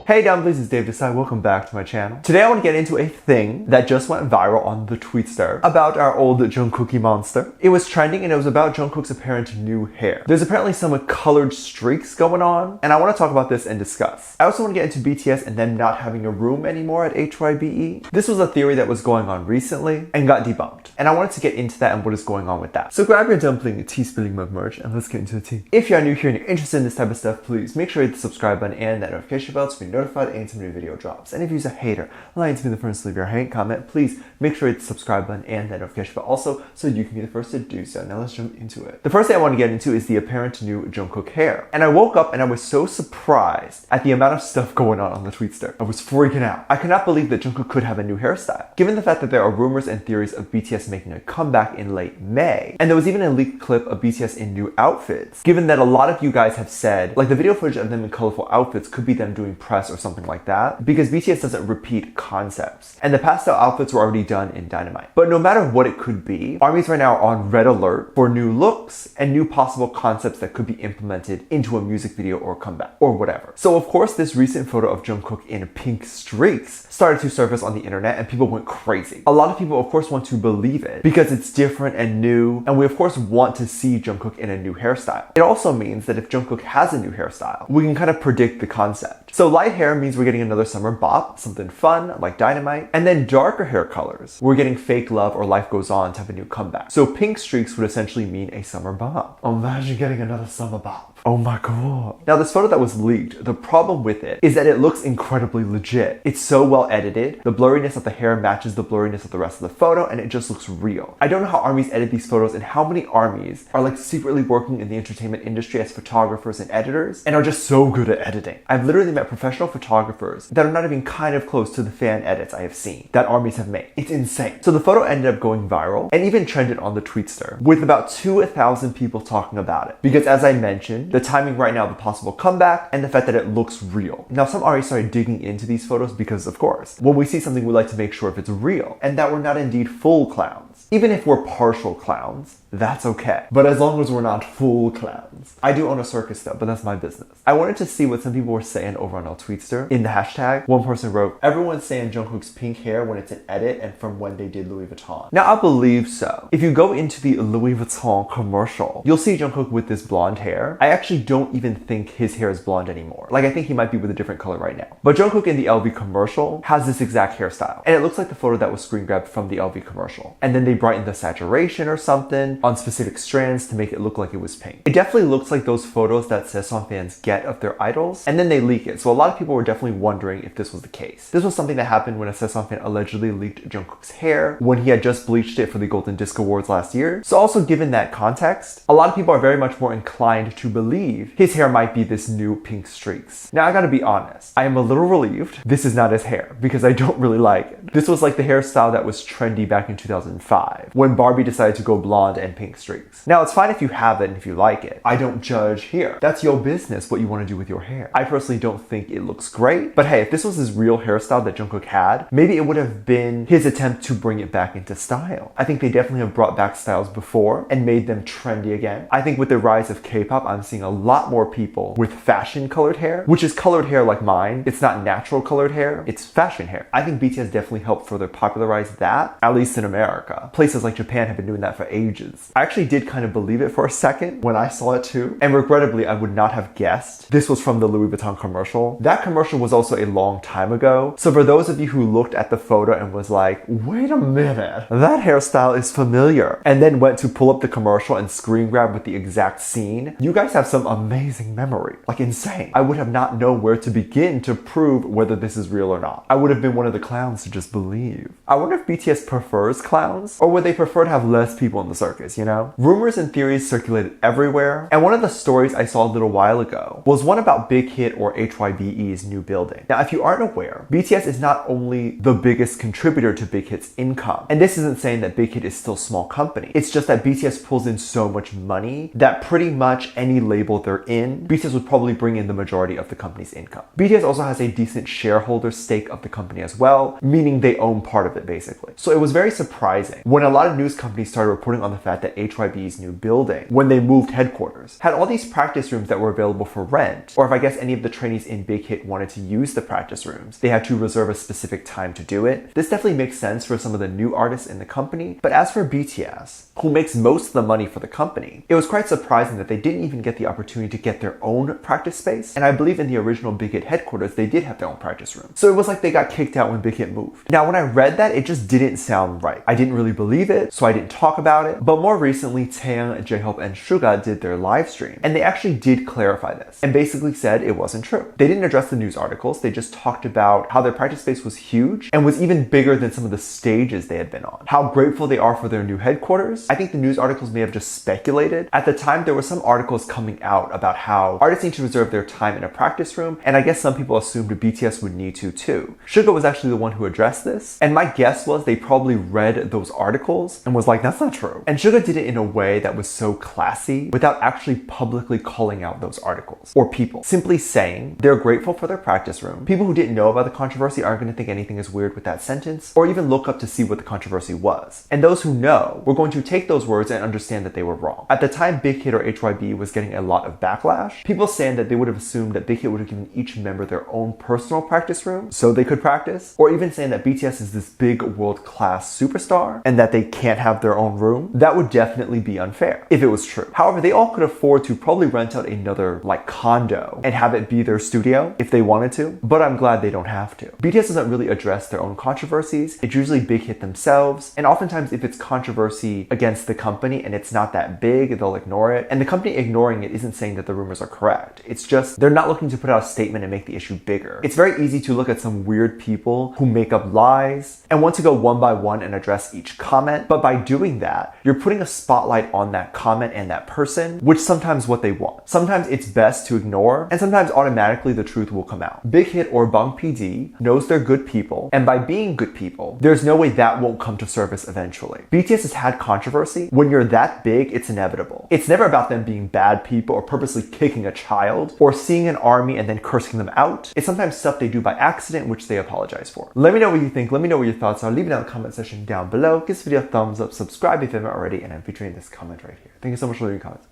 Hey Dumplies, it's Dave Desai. Welcome back to my channel. Today I want to get into a thing that just went viral on the Tweetster about our old Jungkookie monster. It was trending and it was about Jungkook's apparent new hair. There's apparently some colored streaks going on, and I want to talk about this and discuss. I also want to get into BTS and them not having a room anymore at HYBE. This was a theory that was going on recently and got debunked, and I wanted to get into that and what is going on with that. So grab your dumpling tea spilling mug merch and let's get into the tea. If you are new here and you're interested in this type of stuff, please make sure you hit the subscribe button and that notification bell to be notified anytime a new video drops. And if you're a hater, lying to be the first to leave your hate comment, please make sure you hit the subscribe button and that notification bell also so you can be the first to do so. Now let's jump into it. The first thing I want to get into is the apparent new Jungkook hair. And I woke up and I was so surprised at the amount of stuff going on the Tweetster. I was freaking out. I could not believe that Jungkook could have a new hairstyle. Given the fact that there are rumors and theories of BTS making a comeback in late May, and there was even a leaked clip of BTS in new outfits, given that a lot of you guys have said, like, the video footage of them in colorful outfits could be them doing press or something like that, because BTS doesn't repeat concepts. And the pastel outfits were already done in Dynamite. But no matter what it could be, ARMYs right now are on red alert for new looks and new possible concepts that could be implemented into a music video or comeback or whatever. So of course, this recent photo of Jungkook in pink streaks started to surface on the internet and people went crazy. A lot of people of course want to believe it because it's different and new, and we of course want to see Jungkook in a new hairstyle. It also means that if Jungkook has a new hairstyle, we can kind of predict the concept. So light hair means we're getting another summer bop, something fun like Dynamite, and then darker hair colors, we're getting Fake Love or Life Goes On to have a new comeback. So pink streaks would essentially mean a summer bop. Imagine getting another summer bop. Oh my god. Now this photo that was leaked, the problem with it is that it looks incredibly legit. It's so well edited, the blurriness of the hair matches the blurriness of the rest of the photo, and it just looks real. I don't know how ARMYs edit these photos and how many ARMYs are like secretly working in the entertainment industry as photographers and editors and are just so good at editing. I've literally met professional photographers that are not even kind of close to the fan edits I have seen that ARMYs have made. It's insane. So the photo ended up going viral and even trended on the Tweetster with about 2,000 people talking about it. Because as I mentioned, the timing right now of the possible comeback and the fact that it looks real. Now some already started digging into these photos because of course, when we see something we like to make sure if it's real and that we're not indeed full clowns. Even if we're partial clowns, that's okay. But as long as we're not full clowns. I do own a circus though, but that's my business. I wanted to see what some people were saying over on our Tweetster in the hashtag. One person wrote, everyone's saying Jungkook's pink hair when it's an edit and from when they did Louis Vuitton. Now I believe so. If you go into the Louis Vuitton commercial, you'll see Jungkook with this blonde hair. I actually don't even think his hair is blonde anymore. Like I think he might be with a different color right now. But Jungkook in the LV commercial has this exact hairstyle. And it looks like the photo that was screen grabbed from the LV commercial. And then they brightened the saturation or something on specific strands to make it look like it was pink. It definitely looks like those photos that Sesson fans get of their idols and then they leak it. So a lot of people were definitely wondering if this was the case. This was something that happened when a Sesson fan allegedly leaked Jungkook's hair when he had just bleached it for the Golden Disc Awards last year. So also given that context, a lot of people are very much more inclined to believe his hair might be this new pink streaks. Now I gotta be honest, I am a little relieved this is not his hair because I don't really like it. This was like the hairstyle that was trendy back in 2005 when Barbie decided to go blonde and pink streaks. Now it's fine if you have it and if you like it. I don't judge here. That's your business what you want to do with your hair. I personally don't think it looks great, but hey, if this was his real hairstyle that Jungkook had, maybe it would have been his attempt to bring it back into style. I think they definitely have brought back styles before and made them trendy again. I think with the rise of K-pop, I'm seeing a lot more people with fashion colored hair, which is colored hair like mine. It's not natural colored hair, it's fashion hair. I think BTS definitely helped further popularize that, at least in America. Places like Japan have been doing that for ages. I actually did kind of believe it for a second when I saw it too, and regrettably I would not have guessed this was from the Louis Vuitton commercial. That commercial was also a long time ago, so for those of you who looked at the photo and was like, wait a minute, that hairstyle is familiar, and then went to pull up the commercial and screen grab with the exact scene, you guys have some amazing memory, like insane. I would have not known where to begin to prove whether this is real or not. I would have been one of the clowns to just believe. I wonder if BTS prefers clowns, or would they prefer to have less people in the circus, you know? Rumors and theories circulated everywhere, and one of the stories I saw a little while ago was one about Big Hit or HYBE's new building. Now, if you aren't aware, BTS is not only the biggest contributor to Big Hit's income, and this isn't saying that Big Hit is still a small company, it's just that BTS pulls in so much money that pretty much any label they're in, BTS would probably bring in the majority of the company's income. BTS also has a decent shareholder stake of the company as well, meaning they own part of it basically. So it was very surprising when a lot of news companies started reporting on the fact at the HYB's new building when they moved headquarters. Had all these practice rooms that were available for rent, or if I guess any of the trainees in Big Hit wanted to use the practice rooms, they had to reserve a specific time to do it. This definitely makes sense for some of the new artists in the company, but as for BTS, who makes most of the money for the company, it was quite surprising that they didn't even get the opportunity to get their own practice space, and I believe in the original Big Hit headquarters they did have their own practice room. So it was like they got kicked out when Big Hit moved. Now when I read that, it just didn't sound right. I didn't really believe it, so I didn't talk about it, but more recently Taeyang, J-Hope, and Suga did their live stream, and they actually did clarify this, and basically said it wasn't true. They didn't address the news articles, they just talked about how their practice space was huge, and was even bigger than some of the stages they had been on. How grateful they are for their new headquarters. I think the news articles may have just speculated. At the time, there were some articles coming out about how artists need to reserve their time in a practice room, and I guess some people assumed BTS would need to too. Suga was actually the one who addressed this, and my guess was they probably read those articles and was like, that's not true. And Suga did it in a way that was so classy without actually publicly calling out those articles or people. Simply saying they're grateful for their practice room. People who didn't know about the controversy aren't going to think anything is weird with that sentence, or even look up to see what the controversy was. And those who know were going to take those words and understand that they were wrong. At the time Big Hit or HYB was getting a lot of backlash, people saying that they would have assumed that Big Hit would have given each member their own personal practice room so they could practice, or even saying that BTS is this big world-class superstar and that they can't have their own room. That would definitely be unfair if it was true. However, they all could afford to probably rent out another condo and have it be their studio if they wanted to, but I'm glad they don't have to. BTS doesn't really address their own controversies. It's usually Big Hit themselves, and oftentimes if it's controversy against the company and it's not that big, they'll ignore it. And the company ignoring it isn't saying that the rumors are correct. It's just they're not looking to put out a statement and make the issue bigger. It's very easy to look at some weird people who make up lies and want to go one by one and address each comment, but by doing that, you're putting a spotlight on that comment and that person, which sometimes what they want. Sometimes it's best to ignore, and sometimes automatically the truth will come out. Big Hit or Bang PD knows they're good people, and by being good people, there's no way that won't come to surface eventually. BTS has had controversy. When you're that big, it's inevitable. It's never about them being bad people or purposely kicking a child or seeing an army and then cursing them out. It's sometimes stuff they do by accident, which they apologize for. Let me know what you think. Let me know what your thoughts are. Leave it down in the comment section down below. Give this video a thumbs up, subscribe if you haven't already, and I'm featuring this comment right here. Thank you so much for leaving comments.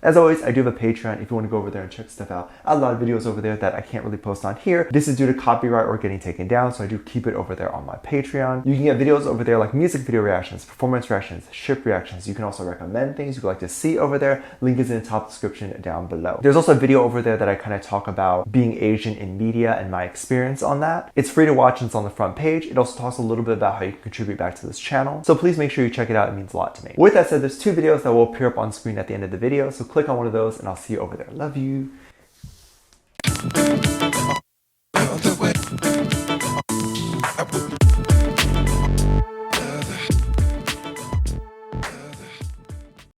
As always, I do have a Patreon if you want to go over there and check stuff out. I have a lot of videos over there that I can't really post on here. This is due to copyright or getting taken down, so I do keep it over there on my Patreon. You can get videos over there like music video reactions, performance reactions, ship reactions. You can also recommend things you'd like to see over there. Link is in the top description down below. There's also a video over there that I kind of talk about being Asian in media and my experience on that. It's free to watch and it's on the front page. It also talks a little bit about how you can contribute back to this channel. So please make sure you check it out. It means a lot to me. With that said, there's two videos that will appear up on screen at the end of the video. So click on one of those and I'll see you over there. Love you.